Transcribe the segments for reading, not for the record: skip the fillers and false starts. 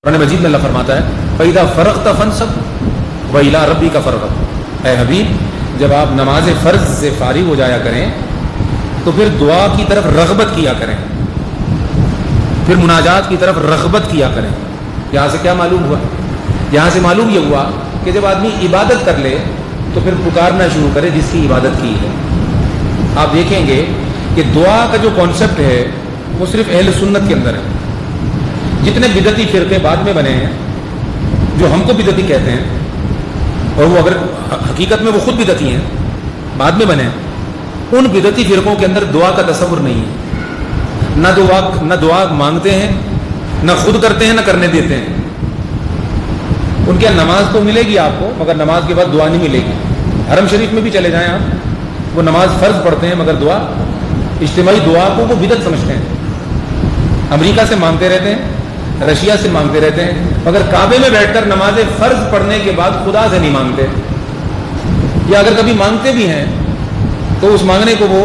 قرآن مجید میں اللہ فرماتا ہے فَإِذَا فَرَغْتَ فَانْصَبْ وَإِلَىٰ رَبِّكَ فَارْغَب۔ اے حبیب، جب آپ نماز فرض سے فارغ ہو جایا کریں تو پھر دعا کی طرف رغبت کیا کریں، پھر مناجات کی طرف رغبت کیا کریں۔ یہاں سے کیا معلوم ہوا؟ یہاں سے معلوم یہ ہوا کہ جب آدمی عبادت کر لے تو پھر پکارنا شروع کرے جس کی عبادت کی ہے۔ آپ دیکھیں گے کہ دعا کا جو کانسیپٹ ہے وہ صرف اہل سنت کے اندر ہے۔ جتنے بدعتی فرقے بعد میں بنے ہیں جو ہم کو بدعتی کہتے ہیں، اور وہ اگر حقیقت میں وہ خود بدعتی ہیں، بعد میں بنے ہیں، ان بدعتی فرقوں کے اندر دعا کا تصور نہیں ہے۔ نہ دعا مانگتے ہیں، نہ خود کرتے ہیں، نہ کرنے دیتے ہیں۔ ان کے نماز تو ملے گی آپ کو، مگر نماز کے بعد دعا نہیں ملے گی۔ حرم شریف میں بھی چلے جائیں آپ، وہ نماز فرض پڑھتے ہیں مگر دعا، اجتماعی دعا کو وہ بدعت سمجھتے ہیں۔ امریکہ سے مانگتے رہتے ہیں، رشیا سے مانگتے رہتے ہیں، مگر کعبے میں بیٹھ کر نماز فرض پڑھنے کے بعد خدا سے نہیں مانگتے، یا اگر کبھی مانگتے بھی ہیں تو اس مانگنے کو وہ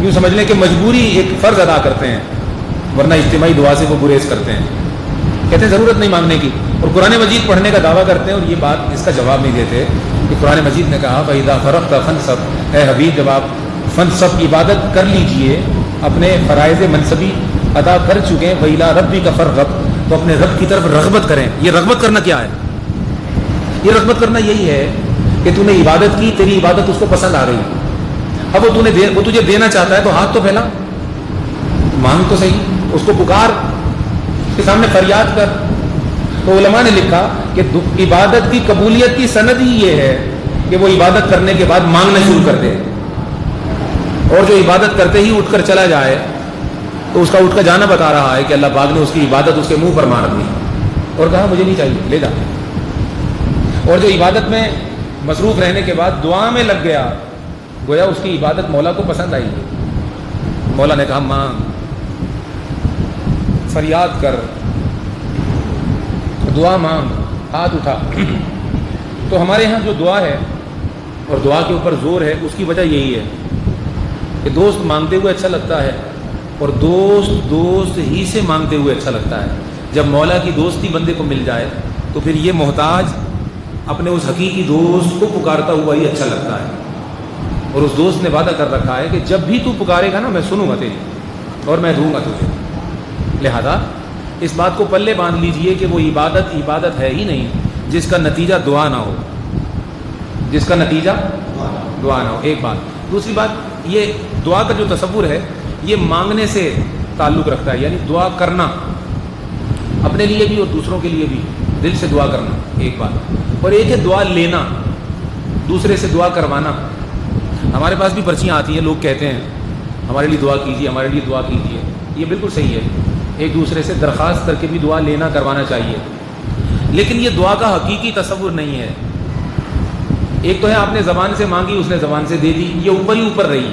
یوں سمجھ لیں کہ مجبوری ایک فرض ادا کرتے ہیں، ورنہ اجتماعی دعا سے وہ گریز کرتے ہیں، کہتے ہیں ضرورت نہیں مانگنے کی، اور قرآن مجید پڑھنے کا دعویٰ کرتے ہیں، اور یہ بات اس کا جواب نہیں دیتے کہ قرآن مجید نے کہا فَإِذَا فَرَغْتَ فَانْصَبْ۔ اے حبیب، جب آپ فنصب کی عبادت کر لیجئے، اپنے فرائض منصبی ادا کر چکے ہیں، وَإِلَىٰ رَبِّكَ فَارْغَب، تو اپنے رب کی طرف رغبت کریں۔ یہ رغبت کرنا کیا ہے؟ یہ رغبت کرنا یہی ہے کہ تو نے عبادت کی، تیری عبادت اس کو پسند آ رہی ہے، اب وہ تجھے دینا چاہتا ہے تو ہاتھ تو پھیلا، مانگ تو صحیح، اس کو پکار، اس کے سامنے فریاد کر۔ تو علماء نے لکھا کہ عبادت کی قبولیت کی سند ہی یہ ہے کہ وہ عبادت کرنے کے بعد مانگنا شروع کر دے، اور جو عبادت کرتے ہی اٹھ کر چلا جائے تو اس کا اٹھ کر جانا بتا رہا ہے کہ اللہ پاک نے اس کی عبادت اس کے منہ پر مار دی اور کہا مجھے نہیں چاہیے، لے جا۔ اور جو عبادت میں مصروف رہنے کے بعد دعا میں لگ گیا، گویا اس کی عبادت مولا کو پسند آئی ہے۔ مولا نے کہا مانگ، فریاد کر، دعا مانگ، ہاتھ اٹھا۔ تو ہمارے ہاں جو دعا ہے اور دعا کے اوپر زور ہے، اس کی وجہ یہی ہے کہ دوست مانگتے ہوئے اچھا لگتا ہے، اور دوست ہی سے مانگتے ہوئے اچھا لگتا ہے۔ جب مولا کی دوستی بندے کو مل جائے تو پھر یہ محتاج اپنے اس حقیقی دوست کو پکارتا ہوا ہی اچھا لگتا ہے، اور اس دوست نے وعدہ کر رکھا ہے کہ جب بھی تو پکارے گا نا، میں سنوں گا تیری اور میں دوں گا تجھے۔ لہذا اس بات کو پلے باندھ لیجئے کہ وہ عبادت ہے ہی نہیں جس کا نتیجہ دعا نہ ہو، جس کا نتیجہ دعا نہ ہو، ایک بات۔ دوسری بات، یہ دعا کا جو تصور ہے یہ مانگنے سے تعلق رکھتا ہے، یعنی دعا کرنا اپنے لیے بھی اور دوسروں کے لیے بھی، دل سے دعا کرنا ایک بات، اور ایک ہے دعا لینا، دوسرے سے دعا کروانا۔ ہمارے پاس بھی پرچیاں آتی ہیں، لوگ کہتے ہیں ہمارے لیے دعا کیجیے، ہمارے لیے دعا کیجیے، یہ بالکل صحیح ہے، ایک دوسرے سے درخواست کر کے بھی دعا لینا کروانا چاہیے، لیکن یہ دعا کا حقیقی تصور نہیں ہے۔ ایک تو ہے آپ نے زبان سے مانگی، اس نے زبان سے دے دی، یہ اوپر ہی اوپر رہی،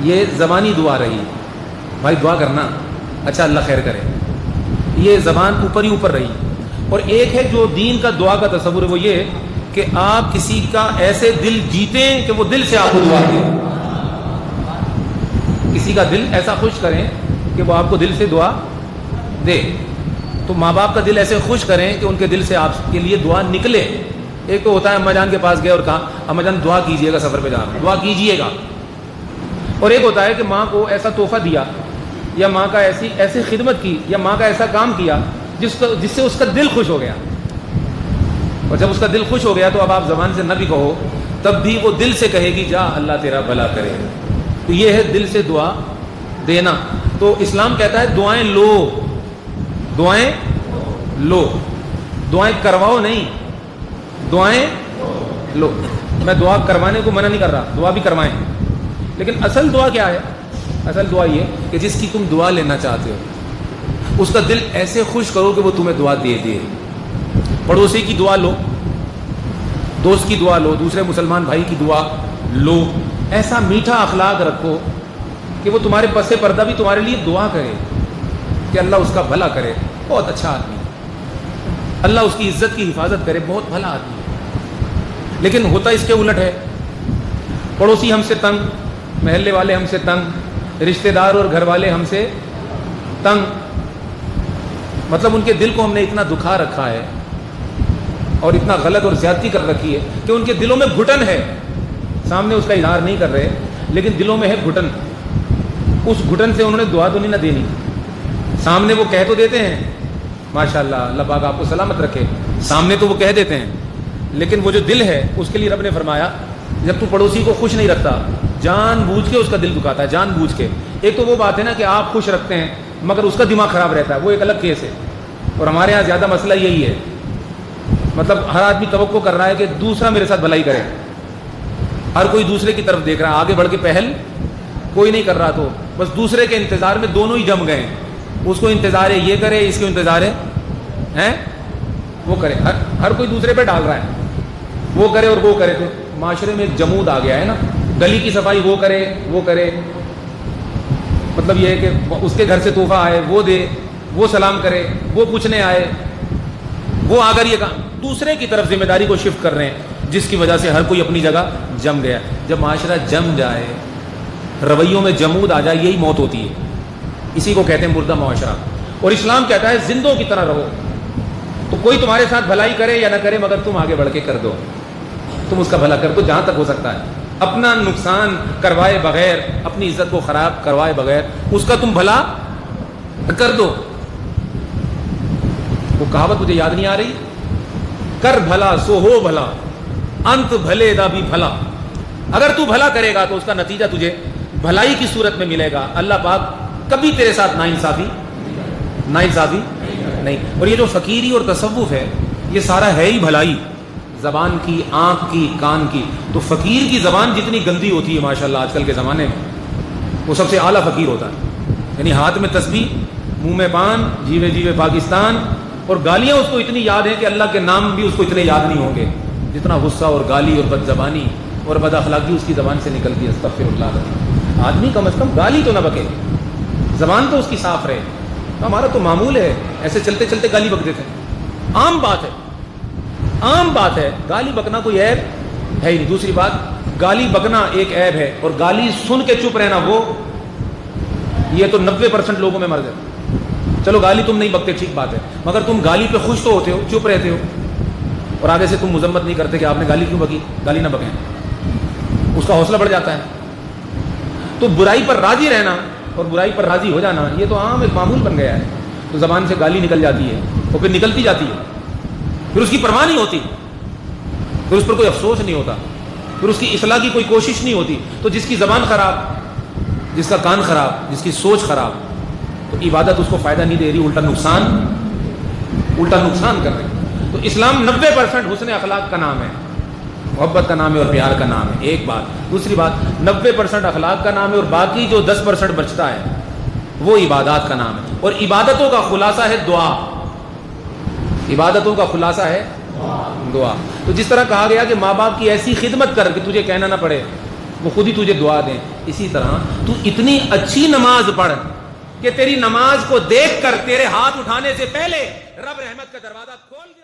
یہ زبانی دعا رہی، بھائی دعا کرنا، اچھا اللہ خیر کرے، یہ زبان اوپر ہی اوپر رہی۔ اور ایک ہے جو دین کا دعا کا تصور ہے، وہ یہ کہ آپ کسی کا ایسے دل جیتیں کہ وہ دل سے آپ کو دعا دے، کسی کا دل ایسا خوش کریں کہ وہ آپ کو دل سے دعا دے۔ تو ماں باپ کا دل ایسے خوش کریں کہ ان کے دل سے آپ کے لیے دعا نکلے۔ ایک تو ہوتا ہے اماں جان کے پاس گئے اور کہا اماں جان دعا کیجئے گا، سفر پہ جا رہا ہوں، دعا کیجئے گا۔ اور ایک ہوتا ہے کہ ماں کو ایسا تحفہ دیا، یا ماں کا ایسی خدمت کی، یا ماں کا ایسا کام کیا جس سے اس کا دل خوش ہو گیا، اور جب اس کا دل خوش ہو گیا تو اب آپ زبان سے نہ بھی کہو تب بھی وہ دل سے کہے گی جا اللہ تیرا بھلا کرے۔ تو یہ ہے دل سے دعا دینا۔ تو اسلام کہتا ہے دعائیں لو، دعائیں لو، دعائیں کرواؤ نہیں، دعائیں لو۔ میں دعا کروانے کو منع نہیں کر رہا، دعا بھی کروائیں، لیکن اصل دعا کیا ہے؟ اصل دعا یہ کہ جس کی تم دعا لینا چاہتے ہو اس کا دل ایسے خوش کرو کہ وہ تمہیں دعا دے دے۔ پڑوسی کی دعا لو، دوست کی دعا لو، دوسرے مسلمان بھائی کی دعا لو، ایسا میٹھا اخلاق رکھو کہ وہ تمہارے پس پردہ بھی تمہارے لیے دعا کرے کہ اللہ اس کا بھلا کرے، بہت اچھا آدمی ہے، اللہ اس کی عزت کی حفاظت کرے، بہت بھلا آدمی ہے۔ لیکن ہوتا اس کے الٹ ہے، پڑوسی ہم سے تنگ، محلے والے ہم سے تنگ، رشتہ دار اور گھر والے ہم سے تنگ، مطلب ان کے دل کو ہم نے اتنا دکھا رکھا ہے اور اتنا غلط اور زیادتی کر رکھی ہے کہ ان کے دلوں میں گھٹن ہے. سامنے اس کا اظہار نہیں کر رہے لیکن دلوں میں ہے گھٹن. اس گھٹن سے انہوں نے دعا تو نہیں نہ دینی. سامنے وہ کہہ تو دیتے ہیں ماشاءاللہ اللہ پاک آپ کو سلامت رکھے, سامنے تو وہ کہہ دیتے ہیں, لیکن وہ جو دل ہے اس کے لیے رب نے فرمایا جب تو پڑوسی کو خوش نہیں رکھتا, جان بوجھ کے اس کا دل دکھاتا ہے, جان بوجھ کے. ایک تو وہ بات ہے نا کہ آپ خوش رکھتے ہیں مگر اس کا دماغ خراب رہتا ہے, وہ ایک الگ کیس ہے. اور ہمارے ہاں زیادہ مسئلہ یہی ہے, مطلب ہر آدمی توقع کر رہا ہے کہ دوسرا میرے ساتھ بھلائی کرے, ہر کوئی دوسرے کی طرف دیکھ رہا ہے, آگے بڑھ کے پہل کوئی نہیں کر رہا, تو بس دوسرے کے انتظار میں دونوں ہی جم گئے. اس کو انتظار ہے یہ کرے, اس کو انتظار ہے وہ کرے, ہر کوئی دوسرے پہ ڈال رہا ہے, وہ کرے اور وہ کرے. تو معاشرے میں ایک جمود آ گیا ہے نا, گلی کی صفائی وہ کرے, مطلب یہ ہے کہ اس کے گھر سے تحفہ آئے وہ دے, وہ سلام کرے, وہ پوچھنے آئے, وہ آ کر یہ کام دوسرے کی طرف ذمہ داری کو شفٹ کر رہے ہیں, جس کی وجہ سے ہر کوئی اپنی جگہ جم گیا. جب معاشرہ جم جائے, رویوں میں جمود آ جائے, یہی موت ہوتی ہے. اسی کو کہتے ہیں مردہ معاشرہ. اور اسلام کہتا ہے زندوں کی طرح رہو. تو کوئی تمہارے ساتھ بھلائی کرے یا نہ کرے مگر تم آگے بڑھ کے کر دو, تم اس کا بھلا کر دو جہاں تک ہو سکتا ہے. اپنا نقصان کروائے بغیر, اپنی عزت کو خراب کروائے بغیر اس کا تم بھلا کر دو. وہ کہاوت مجھے یاد نہیں آ رہی, کر بھلا سو ہو بھلا, انت بھلے دا بھی بھلا. اگر تو بھلا کرے گا تو اس کا نتیجہ تجھے بھلائی کی صورت میں ملے گا. اللہ پاک کبھی تیرے ساتھ ناانصافی نہیں. اور یہ جو فقیری اور تصوف ہے یہ سارا ہے ہی بھلائی, زبان کی, آنکھ کی, کان کی. تو فقیر کی زبان جتنی گندی ہوتی ہے ماشاءاللہ آج کل کے زمانے میں, وہ سب سے اعلیٰ فقیر ہوتا ہے. یعنی ہاتھ میں تسبیح, منہ میں پان, جیوے جیوے پاکستان, اور گالیاں اس کو اتنی یاد ہیں کہ اللہ کے نام بھی اس کو اتنے یاد نہیں ہوں گے جتنا غصہ اور گالی اور بد زبانی اور بد اخلاقی اس کی زبان سے نکلتی ہے. استغفر اللہ. آدمی کم از کم گالی تو نہ بکے, زبان تو اس کی صاف رہے. ہمارا تو معمول ہے ایسے چلتے چلتے گالی بک دیتے ہیں, عام بات ہے. گالی بکنا کوئی عیب ہے ہی نہیں. دوسری بات, گالی بکنا ایک عیب ہے اور گالی سن کے چپ رہنا وہ, یہ تو 90% لوگوں میں مرض ہے. چلو گالی تم نہیں بکتے ٹھیک بات ہے, مگر تم گالی پہ خوش تو ہوتے ہو, چپ رہتے ہو, اور آگے سے تم مذمت نہیں کرتے کہ آپ نے گالی کیوں بکی. گالی نہ بکیں, اس کا حوصلہ بڑھ جاتا ہے. تو برائی پر راضی رہنا اور برائی پر راضی ہو جانا یہ تو عام ایک معمول بن گیا ہے. تو زبان سے گالی نکل جاتی ہے اور پھر نکلتی جاتی ہے, پھر اس کی پرواہ نہیں ہوتی, پھر اس پر کوئی افسوس نہیں ہوتا, پھر اس کی اصلاح کی کوئی کوشش نہیں ہوتی. تو جس کی زبان خراب, جس کا کان خراب, جس کی سوچ خراب, تو عبادت اس کو فائدہ نہیں دے رہی, الٹا نقصان کر رہی. تو اسلام 90% حسن اخلاق کا نام ہے, محبت کا نام ہے اور پیار کا نام ہے. ایک بات. دوسری بات, 90% اخلاق کا نام ہے اور باقی جو 10% بچتا ہے وہ عبادات کا نام ہے. اور عبادتوں کا خلاصہ ہے دعا. عبادتوں کا خلاصہ ہے دعا. تو جس طرح کہا گیا کہ ماں باپ کی ایسی خدمت کر کہ تجھے کہنا نہ پڑے, وہ خود ہی تجھے دعا دیں, اسی طرح تو اتنی اچھی نماز پڑھ کہ تیری نماز کو دیکھ کر تیرے ہاتھ اٹھانے سے پہلے رب رحمت کا دروازہ کھول دے.